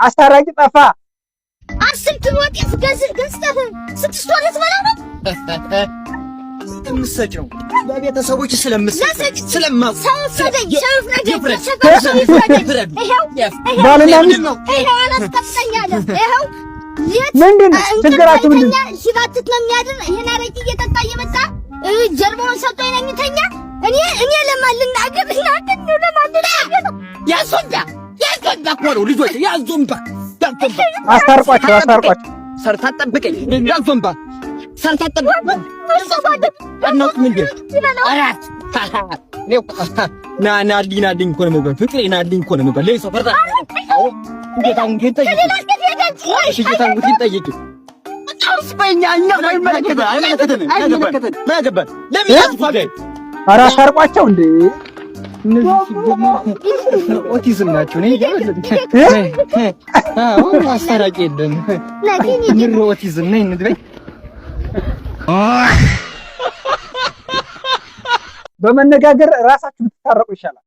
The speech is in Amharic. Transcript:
አስታራቂ ጠፋ። አስልት ወጤስ ገዝተህ ስድስት ወር ልትበላ ነው የምትሰጪው? ለቤተሰቦች ስለማውቅ ባልና ሚስት ነው። ምንድን ነው ችግራችሁ? ምንድን ነው ሲባትት ነው የሚያድር? ይሄን አረቂ እየጠጣ እየመጣ ጀርባውን ሰጥቶ ይነኝተኛ። እኔ ለማልናገር ያዞንባ እኮ ነው ልጆች፣ ያዞንባ አስታርቋቸው። ሰርታ ጠብቀኝ። ያዞንባ ሰርታ ጠብቀኝ። አራት ናዲኝ እኮ ነው የምበል። ፍቅሬ ናዲኝ እኮ ነው የምበል። ለይሶ ፈርታ ጌታን ጠይቂ። ኧረ አስታርቋቸው እንዴ! ኦቲዝም ናቸው። አስታራቂ የለም። ኦቲዝም ነኝ እንድበይ። በመነጋገር ራሳችሁ ብትታረቁ ይሻላል።